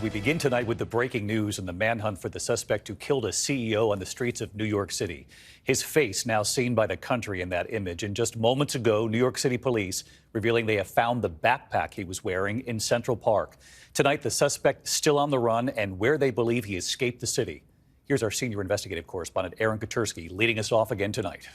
We begin tonight with the breaking news and the manhunt for the suspect who killed a CEO on the streets of New York City. His face now seen by the country in that image. And just moments ago, New York City police revealing they have found the backpack he was wearing in Central Park. Tonight, the suspect still on the run and where they believe he escaped the city. Here's our senior investigative correspondent, Aaron Katersky, leading us off again tonight.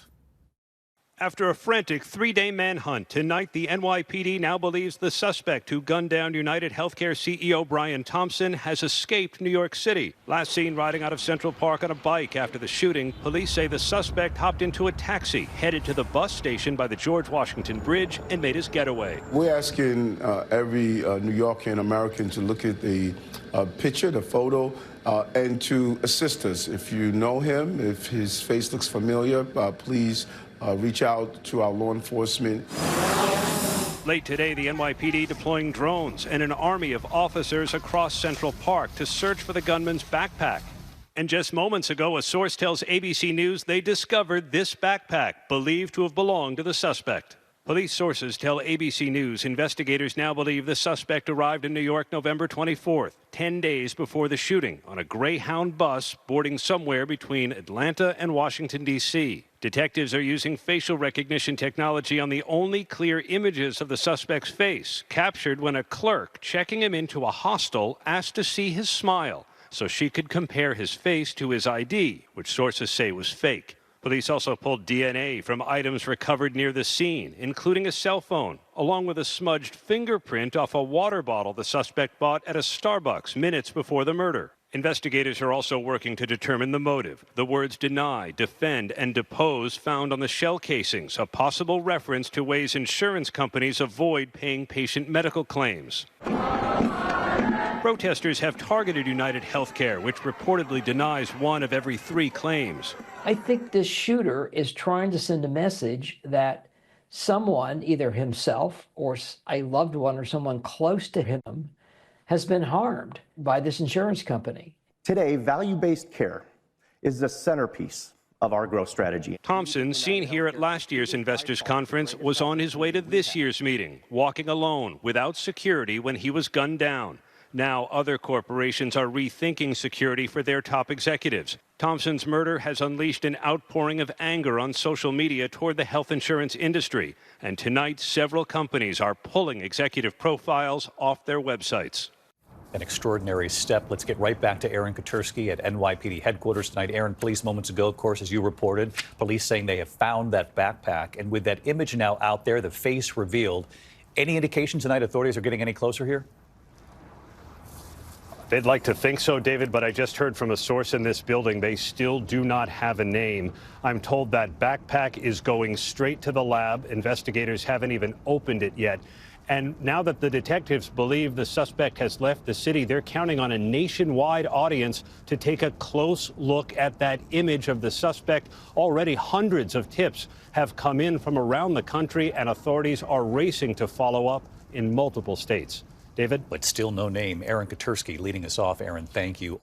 After a frantic three-day manhunt, tonight the NYPD now believes the suspect who gunned down UnitedHealthcare CEO Brian Thompson has escaped New York City. Last seen riding out of Central Park on a bike after the shooting, police say the suspect hopped into a taxi, headed to the bus station by the George Washington Bridge, and made his getaway. We're asking every New Yorker and American to look at the picture, the photo, and to assist us. If you know him, if his face looks familiar, please reach out to our law enforcement. Late today, the NYPD deploying drones and an army of officers across Central Park to search for the gunman's backpack. And just moments ago, a source tells ABC News they discovered this backpack, believed to have belonged to the suspect. Police sources tell ABC News investigators now believe the suspect arrived in New York November 24th, 10 days before the shooting, on a Greyhound bus boarding somewhere between Atlanta and Washington, D.C. Detectives are using facial recognition technology on the only clear images of the suspect's face, captured when a clerk checking him into a hostel asked to see his smile so she could compare his face to his ID, which sources say was fake. Police also pulled DNA from items recovered near the scene, including a cell phone, along with a smudged fingerprint off a water bottle the suspect bought at a Starbucks minutes before the murder. Investigators are also working to determine the motive. The words deny, defend, and depose found on the shell casings, a possible reference to ways insurance companies avoid paying patient medical claims. Protesters have targeted UnitedHealthcare, which reportedly denies one of every 3 claims. I think this shooter is trying to send a message that someone, either himself or a loved one or someone close to him, has been harmed by this insurance company. Today, value-based care is the centerpiece of our growth strategy. Thompson, seen here at last year's investors conference, was on his way to this year's meeting, walking alone without security when he was gunned down. Now other corporations are rethinking security for their top executives. Thompson's murder has unleashed an outpouring of anger on social media toward the health insurance industry. And tonight, several companies are pulling executive profiles off their websites. An extraordinary step. Let's get right back to Aaron Katersky at NYPD headquarters tonight. Aaron, police moments ago, of course, as you reported, police saying they have found that backpack. And with that image now out there, the face revealed, any indication tonight authorities are getting any closer here? They'd like to think so, David, but I just heard from a source in this building they still do not have a name. I'm told that backpack is going straight to the lab. Investigators haven't even opened it yet. And now that the detectives believe the suspect has left the city, they're counting on a nationwide audience to take a close look at that image of the suspect. Already hundreds of tips have come in from around the country, and authorities are racing to follow up in multiple states. David? But still no name. Aaron Katersky leading us off. Aaron, thank you.